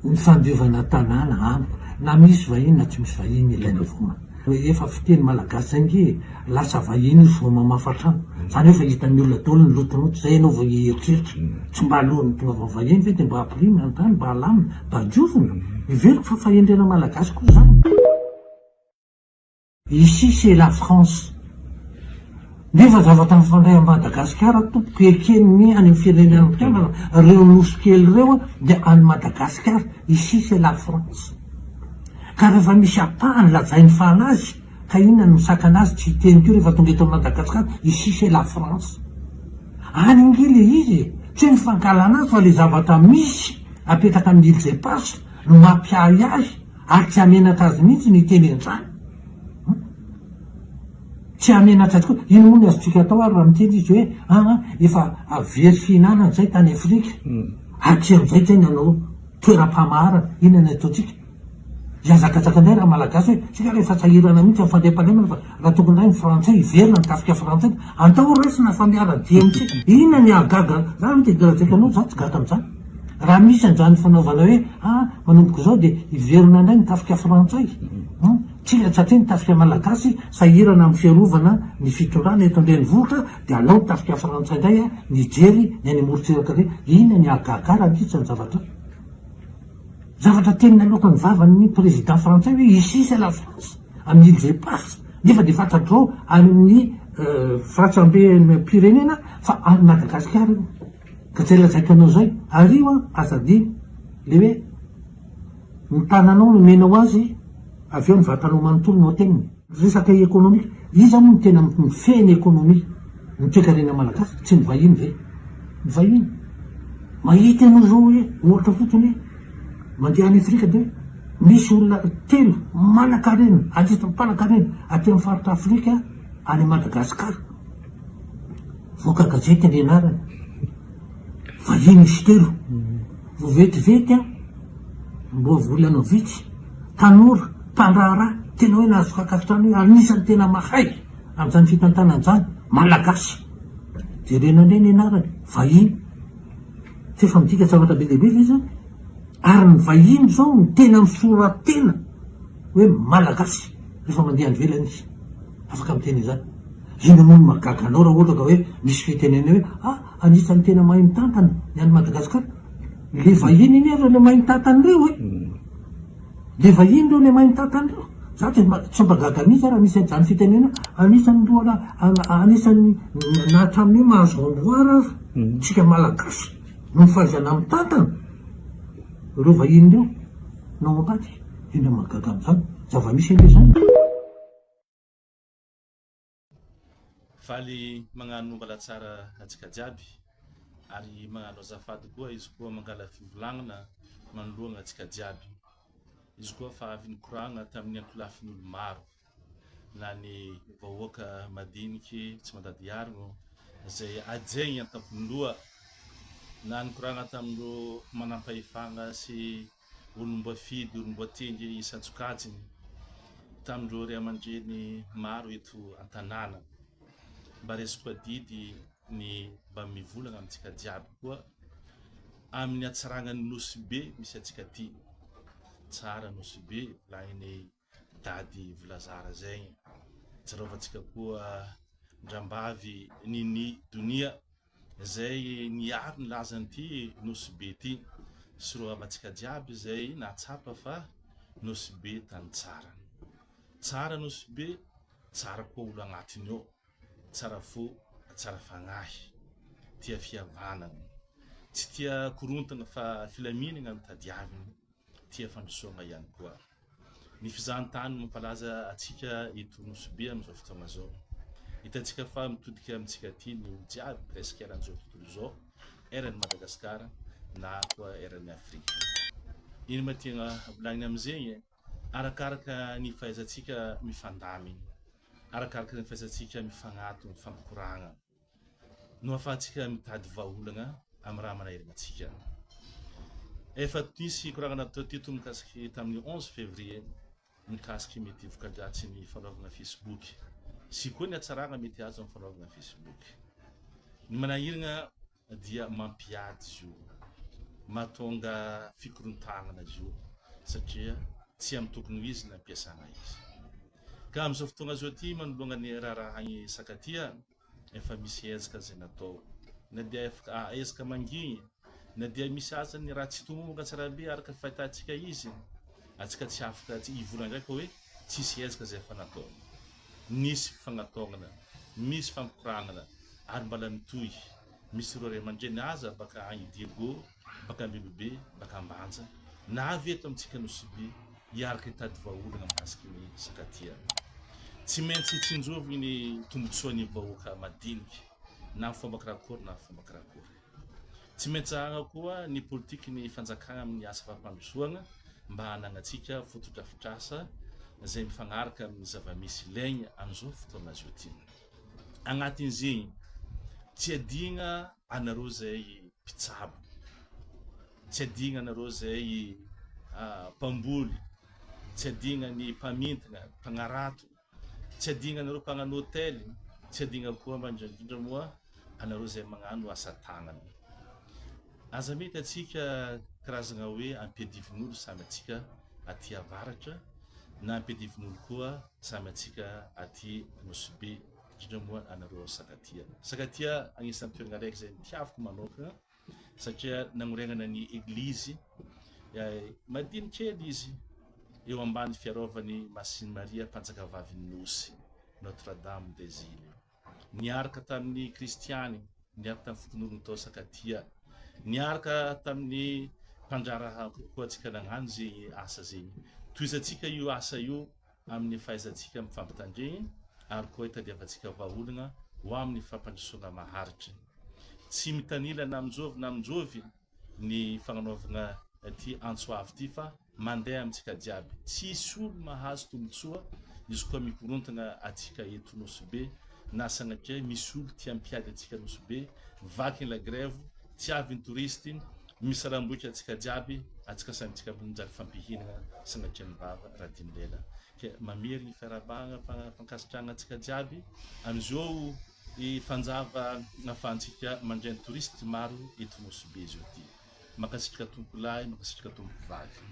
ny fandiovana tanàna amiko na misy vahiny na tsy misy vahiny ilaina voma efa fiteny malagasy ange lasa vahiny izy vao mamafa trano zany hoe fa hitan'ny olona daholo ny lotonoto zay ianao vao hieritreritra tsy mba alohany tonga va vahiny ve de mba hampirimy ny tany mba halamina mba hadiovina iveriko fa fahendrena malagasy koa zany. Ici c'est la France. Nefa zavatra mifandray a Madagasikara tompoko ekeny any amin'ny firenena tiana reo nosy kely reo de any Madagasikara. Ici c'est la France. Ka rehefa misy apahany lazainy fanazy ka inona no misaka anazy tsy hiteny keo rehefa tonga eto Madagasikara. Ici c'est la France. Any nge le izy tsy mifankala anazy fa le zavatra misy apetaka amin'ny île zay pasy no mampiahy azy ary tsy amenatra azy mihitsy ny tenen'izany. Tsy amenatra azy koa ino moa ny azotsika atao ary raha miteny izy hoe efa avery fihinanana zay tany Afrika aty am'izay zay nanao toeram-pamaharana inona ny ataotsika iazakatsakandray raha malagasy hoe tsika rehefa sahirana mihitsy am'fandriam-pahalemana fa raha tokony ny frantsay iverina ny tafika frantsay antao resina fa miara-dia amitsika inona ny agaga zany mitegalatsaika anao za tsy gata am'zany raha misy an'izany fanaovana hoe manomboka zao de iverina indray ny tafika frantsay tsika satria ny tafika malagasy sahirana amin'ny fiarovana ny fitondrana eto andrenivohitra de alao ny tafika frantsay indray nijery ny any amorotsiraka re inona ny agagara mihitsy ny zavatra tenina loaka ny vavan'ny président frantsay hoe ici c'est la France amin'ny île zay pasy nefa de fantatrao amin'ny fratsambe pirenena fa any Madagasikara ka zay lazaiko anao zay ario azadiny le hoe ny tananao no menao azy avy eo ny vatanao manontolo no ateniny resaka ekonomika izy moa ny tena mifeny ekonomika ny toekarena malagasy tsy ny vahiny ve ny vahiny mahita anao zao hoe ohatra fotsiny hoe mandeha any Afrika de misy olona telo manan-karena andritra mpanan-karena aty amin'ny faritra Afrika any Madagasikara voaka gazety ny anarany vahiny misy telo vo vetivety mbo volana vitsy tanora mpandraharaha tena hoe nahazo fakasitrany hoe anisany tena mahay am'izany fitantanany zany malagasy jerena indray ny anarany vahiny tsy efa midika zavatra be lehibe fa izy ary ny vahiny zao ny tena misoratena hoe malagasy rehefa mandeha any velany izy afaka miteny zany ino moa ny magaga anao raha ohatra ka hoe misy fitenena hoe anisan'ny tena mahay mitantana ny any Madagasikara le vahiny iny reo le mahay mitantana reo le vahiny reo le mahay mitantana reo za tsy mpagaga mihitsy raha misy an'izany fitenena anisan'ny anisan'ny nahatramin'io mahazo amboara tsika malagasy no fahaizana mitantana reo vahiny reo nao ampaty ina magaga am'izany zava-misy ende zany. Faly magnano mbalatsara atsika jiaby ary magnano azafady koa izy koa mangala fivolagnana manoloana atsika jiaby izy koa fa avy nikoragna tamin'ny antolafin'olo maro na ny vahoaka madiniky tsy mandady arigno zay ajegny an-tampon-doha na nikoragna tamin'ireo manam-pahefagna sy olom-boafidy olom-boatengy isan-tsokajiny tamin'ireo ray aman-dreny maro eto an-tanàna mba resiko adidy ny mba mivolagna amintsika jiaby koa amin'ny hatsaragnany nosy be misy atsika ty tsara nosy be lainy dady Volazara zay tsarovatsika koa Ndrambavy Nini Donia zay niary ny lazany ty nosy be ty sy ro amatsika jiaby zay nahatsapa fa nosy be tany tsara nosy be tsara koa olo agnatiny ao tsara fo tsara fagnahy tia fihavanana tsy tia korontana fa filaminana mitadiaviny tia fandrosoana ihany koa ny fizahantany mampalaza atsika ito nosy be am'izao fotoagna zao hitantsika fa mitodika amintsika ty ny olo jiaby presque eran'izao tontolo zao eran'ny Madagasikara na koa eran'ny Afrika iny matiagna volagniny am'izegny arakaraka ny fahaizantsika mifandaminy arakaraka ny fahaizantsika mifagnato mifampikoragna no ahafahantsika mitady vahaolagna amin'ny raha manahirana antsika efa nisy koragna natao teto mikasiky tamin'ny 11 février mikasiky mety vokadratsy ny fanaovana Facebook sy koa ny hatsaragna mety azo amin'ny fanaovana Facebook ny manahirana dia mampiady izy io mahatonga fikorontagna izy io satria tsy amin'ny tokony izy na ampiasana izy. Ka amin'izao fotoagna zao ty manoloana ny raharahagny sakatia efa misy ezaka zay natao na dia ezaka mangigny na dia misy azany raha tsy tomombaka tsara be araka fahitantsika izy atsika tsy afaka ivolagna ndraiky hoe tsisy ezaka zay efa natao. Misy fifagnataonana, misy fampikoragna ary mbala mitohy. Misy ireo ray aman-dreny aza baka agny Diego, baka Ambilobe, baka Ambanja na avy eto amintsika Nosy Be hiaraka hitady vahaolagna mahasiky ny sakatia. Tsy maintsy tsinjovy ny tombotsoan'ny vahoaka madinika na fomba karakory na fomba karakory. Tsy maintsy zahagna koa ny politiky ny fanjakagna amin'ny asa fampandrosoagna mba hanagnatsika fotodrafitrasa zay mifagnaraka amin'ny zava-misy ilaigna amin'izao fotoana zao ty. Agnatin'izegny tsy adigna anareo zay mpitsabo, tsy adigna anareo zay mpamboly, tsy adigna ny mpamintagna, mpagnarato, tsy adigna anareo mpagnano hôtely, tsy adigna koa indrindra moa anareo zay magnano asa tagnana. Aza mety atsika karazagna hoe ampiadivin'olo samy atsika aty avaratra na ampiadivin'olo koa samy atsika aty Nosy Be, indrindra moa anareo sakatia. Sakatia agnisan'ny toerana raiky zay tiaviko manokagna satria nanorenana ny eglizy madinikely izy eo ambany fiarovany Masiny Maria mpanjaka vavin'ny Nosy, Notre Dame des Îles. Niaraka tamin'ny kristiany, niaraka tamin'ny fokon'olo tao sakatia, niaraka tamin'ny mpandrara koa atsika nagnano zegny asa zegny. Toizatsika io asa io amin'ny fahaizantsika mifampitandregny ary koa hitadiavantsika vahaolagna ho amin'ny fampandrosoana maharitra. Tsy mitanila na aminjovy na aminjovy ny fagnanaovana ty antsoavy ty fa mandeha amintsika jiaby. Tsisy olo mahazo tombotsoa izy koa mikorontana atsika eto Nosy Be na sanatria misy olo tia mpiady atsika Nosy Be, vaky la grève, tsy avy ny touristy, misalamboky atsika jiaby, atsika samy tsika minjary fampihinana sanatria mivava raha dimy lela. Ke mamery ny fiarabagna fankasitrahana atsika jiaby amin'izao fanjava ahafahantsika mandray ny touristy maro eto Nosy Be zao ty. Makasitraka tompo lahy, makasitraka tompo vavy.